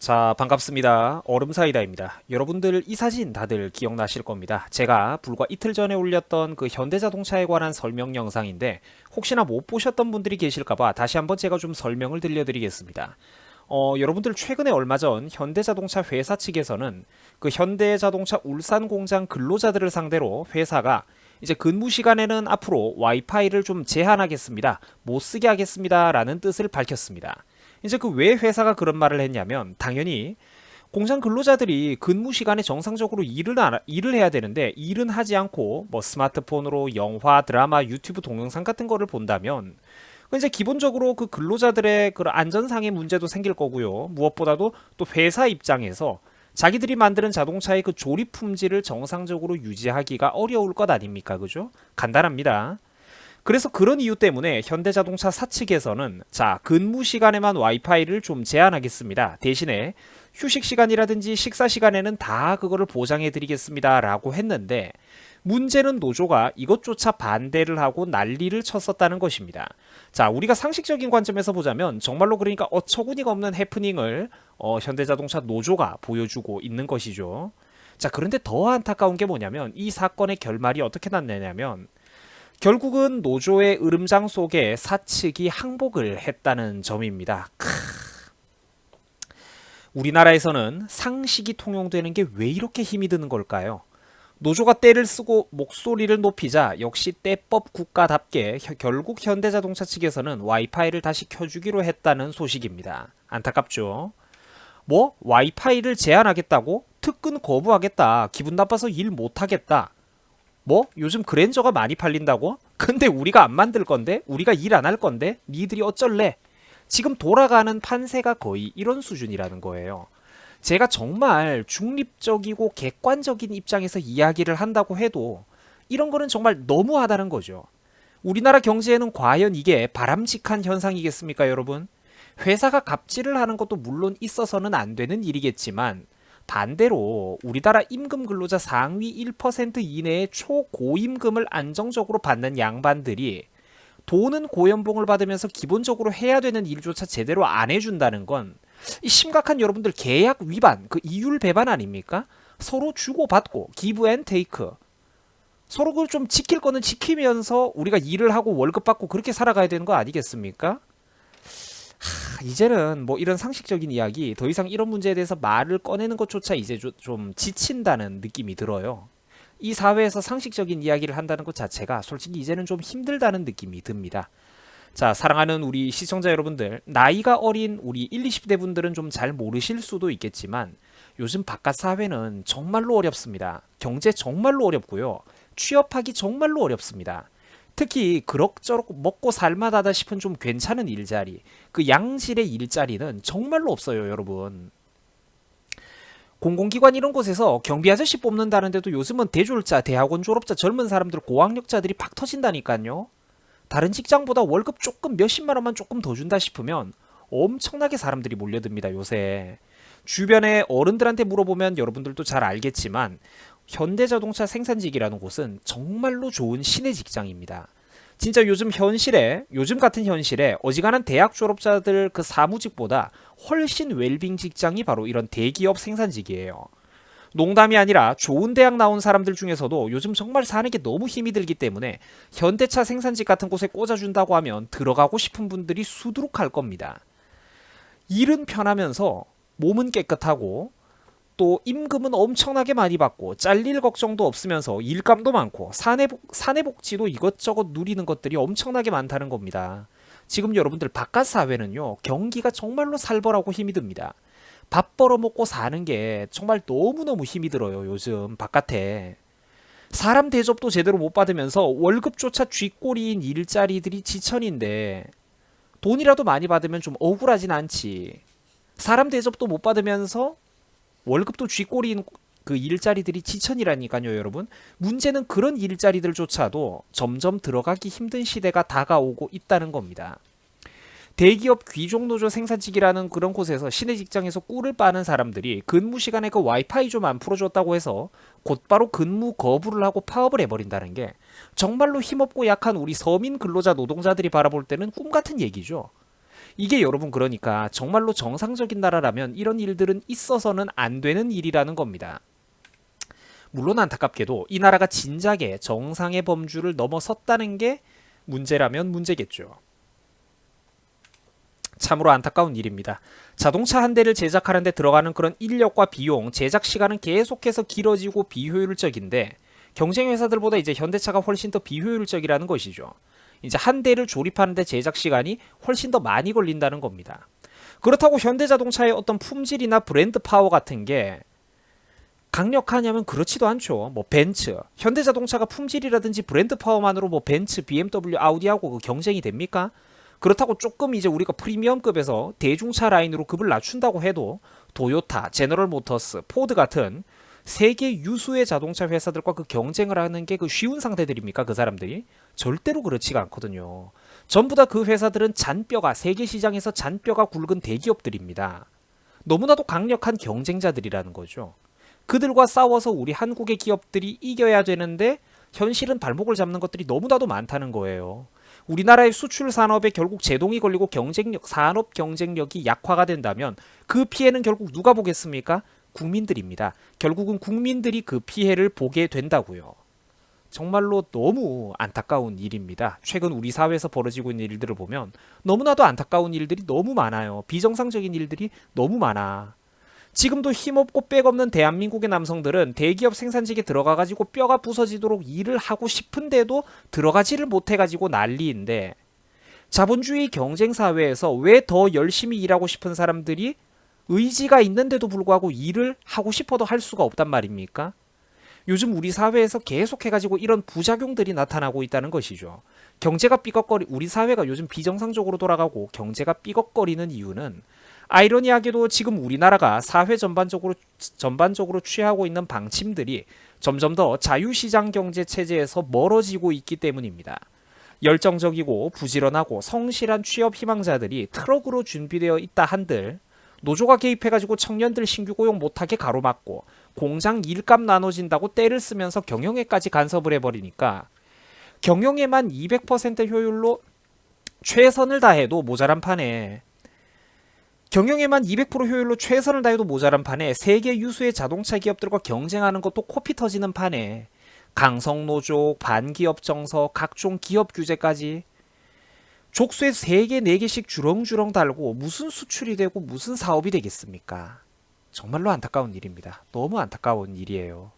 자, 반갑습니다. 얼음사이다입니다. 여러분들 이 사진 다들 기억나실 겁니다. 제가 불과 이틀 전에 올렸던 그 현대자동차에 관한 설명 영상인데 혹시나 못 보셨던 분들이 계실까봐 다시 한번 제가 좀 설명을 들려드리겠습니다. 여러분들 최근에 얼마 전 현대자동차 회사 측에서는 그 현대자동차 울산 공장 근로자들을 상대로 회사가 이제 근무 시간에는 앞으로 와이파이를 좀 제한하겠습니다. 못 쓰게 하겠습니다. 라는 뜻을 밝혔습니다. 이제 그 왜 회사가 그런 말을 했냐면 당연히 공장 근로자들이 근무 시간에 정상적으로 일을 해야 되는데 일은 하지 않고 뭐 스마트폰으로 영화, 드라마, 유튜브 동영상 같은 거를 본다면 그 이제 기본적으로 그 근로자들의 그 안전상의 문제도 생길 거고요. 무엇보다도 또 회사 입장에서 자기들이 만드는 자동차의 그 조립 품질을 정상적으로 유지하기가 어려울 것 아닙니까? 그죠? 간단합니다. 그래서 그런 이유 때문에 현대자동차 사측에서는 자, 근무 시간에만 와이파이를 좀 제한하겠습니다. 대신에 휴식 시간이라든지 식사 시간에는 다 그거를 보장해 드리겠습니다. 라고 했는데 문제는 노조가 이것조차 반대를 하고 난리를 쳤었다는 것입니다. 자, 우리가 상식적인 관점에서 보자면 정말로 그러니까 어처구니가 없는 해프닝을 현대자동차 노조가 보여주고 있는 것이죠. 자, 그런데 더 안타까운 게 뭐냐면 이 사건의 결말이 어떻게 났냐면 결국은 노조의 으름장 속에 사측이 항복을 했다는 점입니다. 우리나라에서는 상식이 통용되는 게 왜 이렇게 힘이 드는 걸까요? 노조가 떼를 쓰고 목소리를 높이자 역시 떼법 국가답게 결국 현대자동차 측에서는 와이파이를 다시 켜주기로 했다는 소식입니다. 안타깝죠? 뭐 와이파이를 제한하겠다고? 특근 거부하겠다. 기분 나빠서 일 못하겠다. 뭐? 요즘 그랜저가 많이 팔린다고? 근데 우리가 안 만들 건데? 우리가 일 안 할 건데? 니들이 어쩔래? 지금 돌아가는 판세가 거의 이런 수준이라는 거예요. 제가 정말 중립적이고 객관적인 입장에서 이야기를 한다고 해도 이런 거는 정말 너무하다는 거죠. 우리나라 경제에는 과연 이게 바람직한 현상이겠습니까, 여러분? 회사가 갑질을 하는 것도 물론 있어서는 안 되는 일이겠지만 반대로 우리나라 임금 근로자 상위 1% 이내의 초고임금을 안정적으로 받는 양반들이 돈은 고연봉을 받으면서 기본적으로 해야 되는 일조차 제대로 안 해준다는 건 심각한 여러분들 계약 위반, 그 이율 배반 아닙니까? 서로 주고받고 기브 앤 테이크 서로 그 좀 지킬 거는 지키면서 우리가 일을 하고 월급 받고 그렇게 살아가야 되는 거 아니겠습니까? 이제는 뭐 이런 상식적인 이야기 더 이상 이런 문제에 대해서 말을 꺼내는 것조차 이제 좀 지친다는 느낌이 들어요. 이 사회에서 상식적인 이야기를 한다는 것 자체가 솔직히 이제는 좀 힘들다는 느낌이 듭니다. 자, 사랑하는 우리 시청자 여러분들, 나이가 어린 우리 1, 20대 분들은 좀 잘 모르실 수도 있겠지만 요즘 바깥 사회는 정말로 어렵습니다. 경제 정말로 어렵고요. 취업하기 정말로 어렵습니다. 특히 그럭저럭 먹고 살만하다 싶은 좀 괜찮은 일자리, 그 양질의 일자리는 정말로 없어요, 여러분. 공공기관 이런 곳에서 경비 아저씨 뽑는다는데도 요즘은 대졸자, 대학원 졸업자, 젊은 사람들, 고학력자들이 팍 터진다니까요. 다른 직장보다 월급 조금 몇십만 원만 조금 더 준다 싶으면 엄청나게 사람들이 몰려듭니다, 요새. 주변에 어른들한테 물어보면 여러분들도 잘 알겠지만 현대자동차 생산직이라는 곳은 정말로 좋은 신의 직장입니다. 진짜 요즘 같은 현실에 어지간한 대학 졸업자들 그 사무직보다 훨씬 웰빙 직장이 바로 이런 대기업 생산직이에요. 농담이 아니라 좋은 대학 나온 사람들 중에서도 요즘 정말 사는 게 너무 힘이 들기 때문에 현대차 생산직 같은 곳에 꽂아준다고 하면 들어가고 싶은 분들이 수두룩할 겁니다. 일은 편하면서 몸은 깨끗하고 또 임금은 엄청나게 많이 받고 잘릴 걱정도 없으면서 일감도 많고 사내복지도 이것저것 누리는 것들이 엄청나게 많다는 겁니다. 지금 여러분들 바깥 사회는요, 경기가 정말로 살벌하고 힘이 듭니다. 밥 벌어먹고 사는 게 정말 너무너무 힘이 들어요, 요즘 바깥에. 사람 대접도 제대로 못 받으면서 월급조차 쥐꼬리인 일자리들이 지천인데 돈이라도 많이 받으면 좀 억울하진 않지. 사람 대접도 못 받으면서 월급도 쥐꼬리인 그 일자리들이 지천이라니까요, 여러분. 문제는 그런 일자리들조차도 점점 들어가기 힘든 시대가 다가오고 있다는 겁니다. 대기업 귀족노조 생산직이라는 그런 곳에서 시내 직장에서 꿀을 빠는 사람들이 근무 시간에 그 와이파이 좀 안 풀어줬다고 해서 곧바로 근무 거부를 하고 파업을 해버린다는 게 정말로 힘없고 약한 우리 서민 근로자 노동자들이 바라볼 때는 꿈 같은 얘기죠. 이게 여러분 그러니까 정말로 정상적인 나라라면 이런 일들은 있어서는 안 되는 일이라는 겁니다. 물론 안타깝게도 이 나라가 진작에 정상의 범주를 넘어섰다는 게 문제라면 문제겠죠. 참으로 안타까운 일입니다. 자동차 한 대를 제작하는 데 들어가는 그런 인력과 비용, 제작 시간은 계속해서 길어지고 비효율적인데 경쟁 회사들보다 이제 현대차가 훨씬 더 비효율적이라는 것이죠. 이제 한 대를 조립하는데 제작 시간이 훨씬 더 많이 걸린다는 겁니다. 그렇다고 현대자동차의 어떤 품질이나 브랜드 파워 같은 게 강력하냐면 그렇지도 않죠. 뭐 벤츠, 현대자동차가 품질이라든지 브랜드 파워만으로 뭐 벤츠, BMW, 아우디하고 그 경쟁이 됩니까? 그렇다고 조금 이제 우리가 프리미엄급에서 대중차 라인으로 급을 낮춘다고 해도 도요타, 제너럴 모터스, 포드 같은 세계 유수의 자동차 회사들과 그 경쟁을 하는 게 그 쉬운 상대들입니까? 그 사람들이? 절대로 그렇지가 않거든요. 전부 다 그 회사들은 잔뼈가 세계 시장에서 잔뼈가 굵은 대기업들입니다. 너무나도 강력한 경쟁자들이라는 거죠. 그들과 싸워서 우리 한국의 기업들이 이겨야 되는데 현실은 발목을 잡는 것들이 너무나도 많다는 거예요. 우리나라의 수출 산업에 결국 제동이 걸리고 경쟁력, 산업 경쟁력이 약화가 된다면 그 피해는 결국 누가 보겠습니까? 국민들입니다. 결국은 국민들이 그 피해를 보게 된다고요. 정말로 너무 안타까운 일입니다. 최근 우리 사회에서 벌어지고 있는 일들을 보면 너무나도 안타까운 일들이 너무 많아요. 비정상적인 일들이 너무 많아. 지금도 힘없고 빽없는 대한민국의 남성들은 대기업 생산직에 들어가가지고 뼈가 부서지도록 일을 하고 싶은데도 들어가지를 못해가지고 난리인데 자본주의 경쟁사회에서 왜 더 열심히 일하고 싶은 사람들이 의지가 있는데도 불구하고 일을 하고 싶어도 할 수가 없단 말입니까? 요즘 우리 사회에서 계속해가지고 이런 부작용들이 나타나고 있다는 것이죠. 경제가 삐걱거리, 우리 사회가 요즘 비정상적으로 돌아가고 경제가 삐걱거리는 이유는 아이러니하게도 지금 우리나라가 사회 전반적으로 취하고 있는 방침들이 점점 더 자유시장 경제 체제에서 멀어지고 있기 때문입니다. 열정적이고 부지런하고 성실한 취업 희망자들이 트럭으로 준비되어 있다 한들 노조가 개입해가지고 청년들 신규 고용 못하게 가로막고 공장 일감 나눠진다고 떼를 쓰면서 경영에까지 간섭을 해버리니까 경영에만 200% 효율로 최선을 다해도 모자란 판에 경영에만 200% 효율로 최선을 다해도 모자란 판에 세계 유수의 자동차 기업들과 경쟁하는 것도 코피 터지는 판에 강성노조, 반기업 정서, 각종 기업 규제까지 족쇄 3개, 4개씩 주렁주렁 달고 무슨 수출이 되고 무슨 사업이 되겠습니까? 정말로 안타까운 일입니다. 너무 안타까운 일이에요.